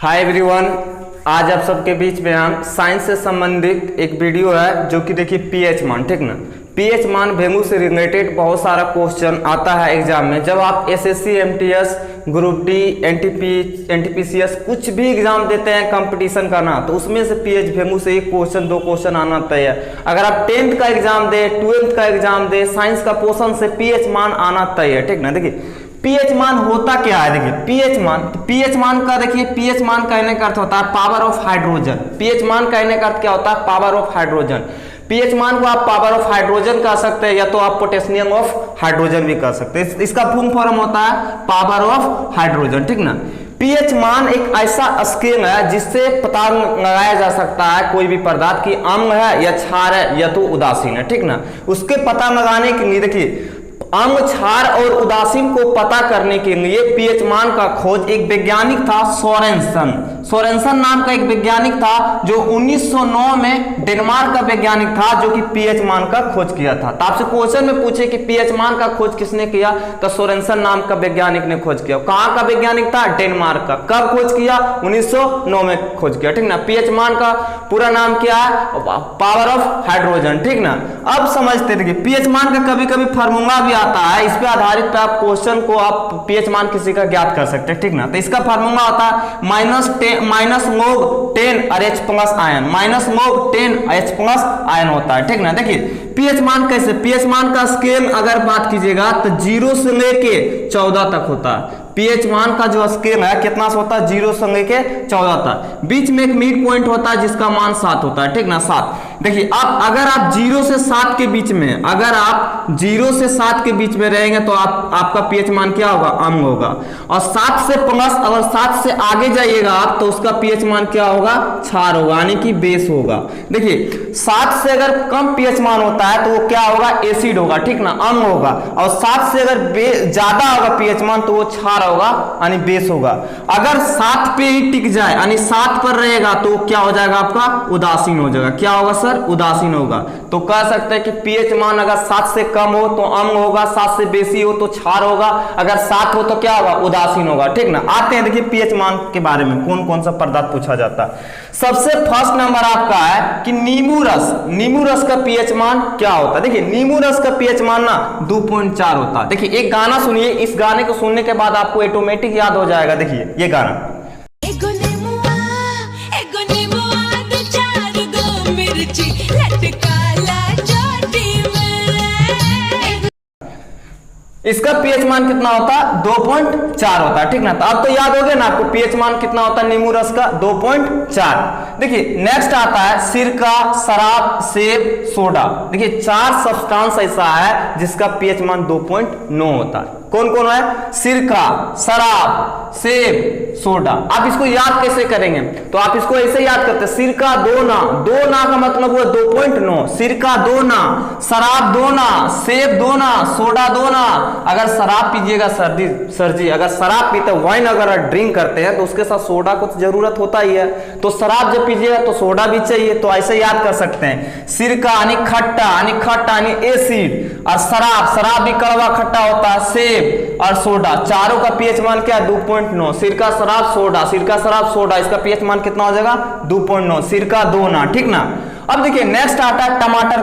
Hi everyone, आज आप सबके बीच में हम साइंस से संबंधित एक वीडियो है जो कि देखिए पीएच मान, ठीक ना। पीएच मान वैल्यू से रिलेटेड बहुत सारा क्वेश्चन आता है एग्जाम में। जब आप एसएससी, एमटीएस, ग्रुप डी, एनटीपीसीएस कुछ भी एग्जाम देते हैं कंपटीशन का ना, तो उसमें से पीएच वैल्यू से एक क्वेश्चन दो क्वेश्चन आना तय है। अगर आप 10th का एग्जाम दे, 12th का एग्जाम दे, साइंस का पोर्शन से पीएच मान आना तय है, ठीक ना। देखिए पीएच मान होता क्या है, देखिए पीएच मान का देखिए पीएच मान कहने का अर्थ होता है पावर ऑफ हाइड्रोजन। पीएच मान कहने का अर्थ क्या होता है? Power of hydrogen. पीएच मान को आप पावर ऑफ हाइड्रोजन कह सकते हैं या तो आप पोटेशियम ऑफ हाइड्रोजन भी कह सकते हैं। इसका फुल फॉर्म होता है पावर ऑफ हाइड्रोजन, ठीक ना। पीएच मान एक ऐसा स्केल है जिससे पता लगाया जा सकता है कोई भी पदार्थ की अम्ल है या क्षार है या तो उदासीन है, ठीक ना। उसके पता लगाने के लिए देखिए अम्ल, क्षार और उदासीन को पता करने के लिए पीएच मान का खोज एक वैज्ञानिक था, सोरेनसन नाम का एक वैज्ञानिक था जो 1909 में डेनमार्क का वैज्ञानिक था जो कि पीएच मान का खोज किया था। तो आपसे क्वेश्चन में पूछे कि पीएच मान का खोज किसने किया, तो सोरेनसन नाम का वैज्ञानिक ने खोज किया। कहां का वैज्ञानिक था? डेनमार्क का। कब खोज किया? 1909 में खोज किया, ठीक ना। पीएच मान का पूरा नाम क्या है? पावर ऑफ हाइड्रोजन, ठीक ना। अब समझते देखिए पीएच मान का कभी कभी फार्मूला भी आता है, इस पे आधारित पे आप क्वेश्चन को आप पीएच मान किसी का ज्ञात कर सकते हैं, ठीक ना। तो इसका फार्मूला होता है माइनस मोग 10 RH प्लस आयन, माइनस मोग 10 H प्लस आयन होता है, ठीक ना। देखिए पीएच मान कैसे, पीएच मान का स्केल अगर बात कीजिएगा तो 0 से लेके 14 तक होता है। पीएच मान का जो स्केल है कितना से होता है? 0 से लेके 14 तक। बीच में एक मिड पॉइंट होता है जिसका मान 7 होता है, ठीक ना, 7। देखिए अब अगर आप 0 से 7 के बीच में, अगर आप 0 से 7 के बीच में रहेंगे तो आपका पीएच मान क्या होगा? अम्ल होगा। और 7 से प्लस, अगर 7 से आगे जाइएगा आप तो उसका पीएच मान क्या होगा? क्षार होगा, यानी कि बेस होगा। देखिए 7 से अगर कम पीएच मान होता है तो वो क्या होगा? एसिड होगा, ठीक ना, अम्ल होगा। और 7 से अगर ज्यादा होगा पीएच मान तो वो क्षार होगा, यानी बेस होगा। अगर 7 पे ही टिक जाए, यानी 7 पर रहेगा तो क्या हो जाएगा? आपका उदासीन हो जाएगा। क्या होगा सर? उदासीन होगा। तो कह सकते हैं कि पीएच मान अगर 7 से कम हो तो अम्ल होगा, 7 से बेसी हो तो क्षार होगा, अगर 7 हो तो क्या होगा? उदासीन होगा, ठीक ना। आते हैं देखिए पीएच मान के बारे में कौन कौन सा पदार्थ पूछा जाता है। सबसे फर्स्ट नंबर आपका है कि नींबू रस का पीएच मान क्या होता है? देखिए नींबू रस का पीएच मान ना 2.4 होता है। देखिए एक गाना सुनिए, इस गाने को सुनने के बाद आपको ऑटोमेटिक याद हो जाएगा। देखिए ये गाना, इसका पीएच मान कितना होता है? 2.4 होता है, ठीक ना। तो अब तो याद हो गया ना आपको पीएच मान कितना होता है नींबू रस का? 2.4। देखिए नेक्स्ट आता है सिरका, शराब, सेब, सोडा। देखिए 4 सब्सटेंस ऐसा है जिसका पीएच मान 2.9 होता है। कौन कौन है? सिरका, शराब, सेब, सोडा। आप इसको याद कैसे करेंगे? तो आप इसको ऐसे याद करते हैं, सिरका 2 ना, 2 ना का मतलब हुआ 2.9, सिरका 2 ना, शराब 2 ना, सेब 2 ना, सोडा 2 ना। अगर शराब पीजिएगा सर जी अगर शराब पीते, वाइन अगर ड्रिंक करते हैं तो उसके साथ सोडा को तो जरूरत होता ही है, तो शराब जब पीजिएगा तो सोडा भी चाहिए। तो ऐसे याद कर सकते हैं, सिरका यानी खट्टा यानी एसिड, और शराब भी कड़वा खट्टा होता है, सेब और सोडा, चारों का पीएच मान क्या है? 2.9। सिरका शराब सोडा, इसका पीएच मान कितना हो जाएगा? 2.9। सिरका 2 ना, ठीक ना। अब देखिए नेक्स्ट आता है टमाटर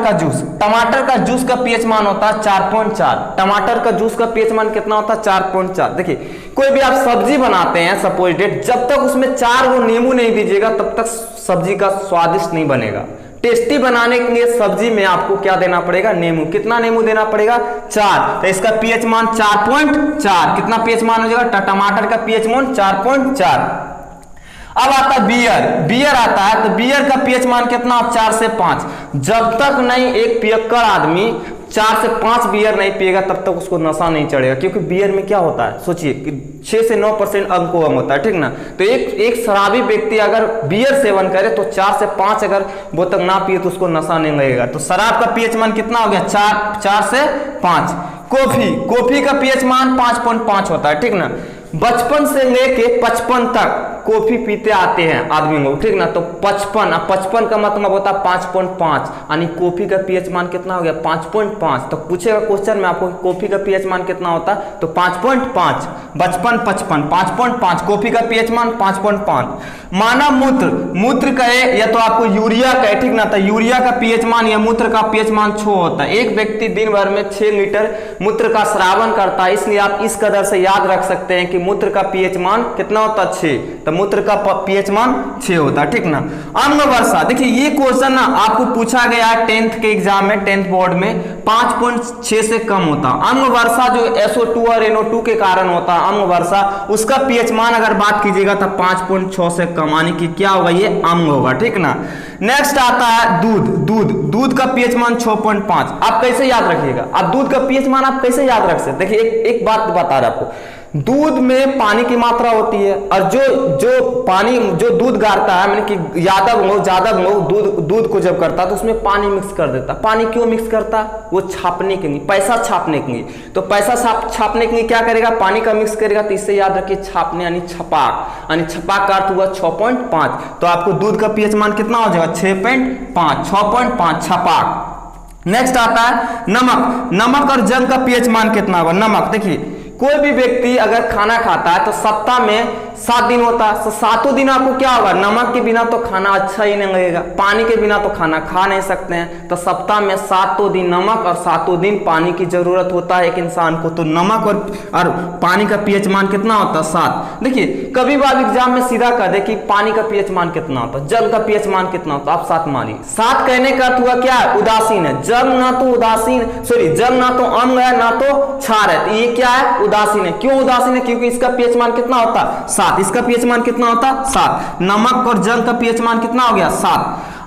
का जूस का पीएच मान होता है 4.4। टमाटर का जूस का पीएच मान कितना होता है? 4.4। देखिए कोई भी आप सब्जी बनाते हैं सपोज डेट, जब तक उसमें 4 वो नींबू नहीं दीजिएगा तब तक सब्जी का स्वादिष्ट नहीं बनेगा। टेस्टी बनाने के लिए सब्जी में आपको क्या देना पड़ेगा? नींबू। कितना नींबू देना पड़ेगा? 4। तो इसका पीएच मान 4.4। कितना पीएच मान हो जाएगा? टमाटर का पीएच मान 4.4। अब आता है बियर आता है, तो बियर का पीएच मान कितना? 4 से 5। जब तक नहीं एक पियक्कड़ आदमी 4 से 5 बियर नहीं पिएगा तब तक उसको नशा नहीं चढ़ेगा, क्योंकि बियर में क्या होता है? सोचिए कि 6 से 9% अल्कोहल होता है, ठीक ना। तो एक शराबी व्यक्ति अगर बियर सेवन करे तो 4 से 5 अगर बोतल ना पिए तो उसको नशा नहीं लगेगा। तो शराब का पीएच मान कितना हो गया? 4 से 5। कॉफी का पीएच मान 5.5 होता है, ठीक ना। बचपन से लेके 55 तक कॉफी पीते आते हैं आदमी लोग, ठीक ना। तो 55, अब 55 का मतलब होता है 5.5, यानी कॉफी का पीएच मान कितना हो गया 5.5। तो पूछेगा क्वेश्चन में आपको कॉफी का पीएच मान कितना होता है, तो 5.5, 55, 55, 5.5, कॉफी का पीएच मान 5.5। मानव मूत्र, मूत्र कहे या तो आपको यूरिया कहे, ठीक ना। तो यूरिया का पीएच मान या मूत्र का पीएच मान 6 होता है। एक व्यक्ति दिन भर में 6 लीटर मूत्र का स्रावन करता है, इसलिए आप इस कदर से याद रख सकते हैं कि मूत्र का पीएच मान कितना होता है 6, तो मूत्र का पीएच मान 6 होता है, ठीक ना। अम्ल वर्षा, देखिए ये क्वेश्चन ना आपको पूछा गया है 10th के एग्जाम में, 10th बोर्ड में 5.6 से कम होता। अम्ल वर्षा जो SO2 और NO2 के कारण होता है अम्ल वर्षा, उसका पीएच मान अगर बात कीजिएगा तो 5.6 से कम, यानी कि क्या होगा ये अम्ल होगा, ठीक ना। नेक्स्ट आता है दूध, दूध, दूध का पीएच मान 6.5। आप कैसे याद रखिएगा, आप दूध का पीएच मान आप कैसे याद रख सकते, देखिए एक बात बता रहा आपको, दूध में पानी की मात्रा होती है, और जो पानी जो दूध गारता है, मैंने कि ज्यादा लोग दूध को जब करता है तो उसमें पानी मिक्स कर देता। पानी क्यों मिक्स करता, वो छापने के लिए, पैसा छापने के लिए। तो पैसा छापने के लिए क्या करेगा, पानी का मिक्स करेगा। तो इससे याद रखिए छापने यानी छपाक, यानी छपाक का अर्थ हुआ 6.5। तो आपको दूध का पीएच मान कितना हो जाएगा 6.5, 6.5 छपाक। नेक्स्ट आता है नमक, नमक और जंग का पीएच मान कितना होगा। नमक, देखिए कोई भी व्यक्ति अगर खाना खाता है तो सप्ताह में 7 दिन होता है, तो 7 दिन आपको क्या होगा, नमक के बिना तो खाना अच्छा ही नहीं लगेगा, पानी के बिना तो खाना खा नहीं सकते हैं। तो सप्ताह में 7 दिन नमक और 7 दिन पानी की जरूरत होता है एक इंसान को। तो नमक और पानी का पीएच मान कितना होता है 7। देखिए कभी बार एग्जाम में सीधा कह दे कि पानी का पीएच मान कितना होता है, जल का पीएच मान कितना होता है, आप 7 मानिए। 7 कहने का अर्थ हुआ क्या है, उदासीन है। जल ना तो उदासीन, जल ना तो अम्ल है ना तो क्षार है, तो ये क्या है, उदासीन है। क्यों उदासीन है, क्योंकि इसका पीएच मान कितना होता है 7, इसका पीएच मान कितना होता 7। नमक और जल का पीएच मान कितना हो गया 7।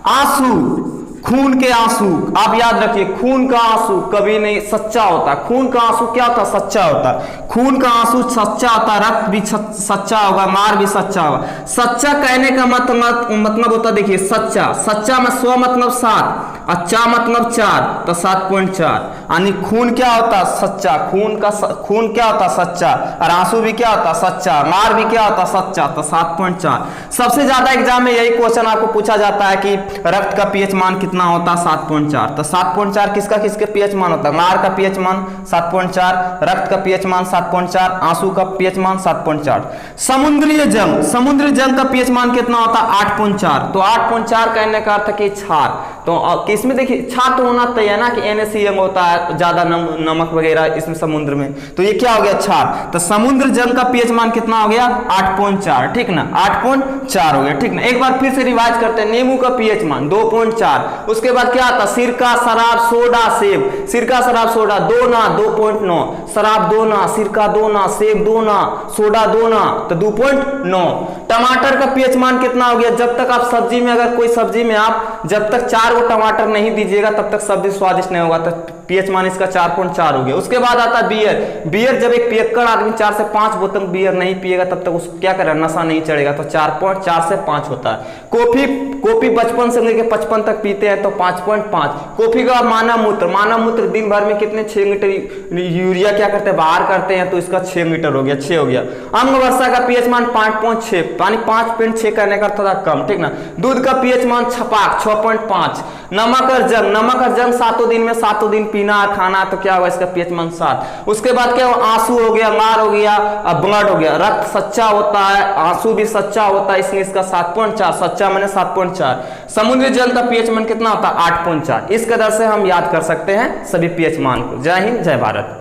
आंसू, खून के आंसू, आप याद रखिए खून का आंसू कभी नहीं सच्चा होता। खून का आंसू क्या होता, सच्चा होता। खून का आंसू सच्चा होता, रक्त भी सच्चा होगा, मार भी सच्चा होगा। सच्चा कहने का मतलब होता, देखिए सच्चा, सच्चा में 100 मतलब 7, अच्छा मतलब 4, तो 7.4। यानी खून क्या होता सच्चा, खून क्या होता सच्चा, और आंसू भी क्या होता सच्चा, मार भी क्या होता सच्चा, तो 7.4। सबसे ज्यादा एग्जाम में यही क्वेश्चन आपको पूछा जाता है कि रक्त का पीएच मान कितना होता 7.4। तो 7.4 किसके पीएच मान होता है, मार का पीएच मान 7.4, रक्त का पीएच मान 7.4, आंसू का पीएच मान 7.4। समुद्री जल का पीएच मान कितना होता है 8.4। तो 8.4 कहने का अर्थ है कि क्षार। तो इसमें देखिए क्षार तो होना तय है ना कि NaCl होता है, ज्यादा नमक वगैरह इसमें समुद्र में, तो ये क्या हो गया क्षार। तो समुद्र जल का पीएच मान कितना हो गया 8.4, ठीक ना, 8.4 हो गया, ठीक ना। एक बार फिर से रिवाइज करते हैं, नींबू का पीएच मान 2.4। उसके बाद क्या आता, सिरका, शराब, सोडा, सेब। सिरका, शराब, सोडा 2 ना 2.9, शराब 2 ना, सिरका 2 ना, सेब 2 ना, सोडा 2 ना, तो 2.9। टमाटर का पीएच मान कितना हो गया, जब तक आप सब्जी में, अगर कोई सब्जी में आप जब तक 4 गो टमाटर नहीं दीजिएगा तब तक सब्जी स्वादिष्ट नहीं होगा, तो पीएच मान इसका 4.4 हो गया। उसके बाद आता है बियर, जब एक पियक्कड़ आदमी 4 से 5 बोतल बियर नहीं पिएगा तब तक उसको क्या करेगा, नशा नहीं चढ़ेगा, तो 4.4 से 5 होता है। कॉफी बचपन से लेकर 55 तक पीते हैं तो 5.5। कॉफी का मानव मूत्र दिन भर में कितने 6 लीटर यूरिया क्या करते हैं, बाहर करते हैं, तो इसका 6 लीटर हो गया, 6 हो गया। अम्ल वर्षा का पीएच मान 5.6, पानी 5.6 करने का थोड़ा कम, ठीक ना। दूध का पीएच मान छपाक 6.5। नमक और जंग 7 दिन में 7 दिन पीना और खाना, तो क्या होगा इसका पीएच मान 7। उसके बाद क्या हुआ, आंसू हो गया, मार हो गया, ब्लड हो गया। रक्त सच्चा होता है, आंसू भी सच्चा होता है, इसलिए इसका 7.4, सच्चा मैंने 7.4। समुद्री जल का पीएच मान कितना होता है 8.4। इस कदर से हम याद कर सकते हैं सभी पीएच मान को। जय हिंद, जय भारत।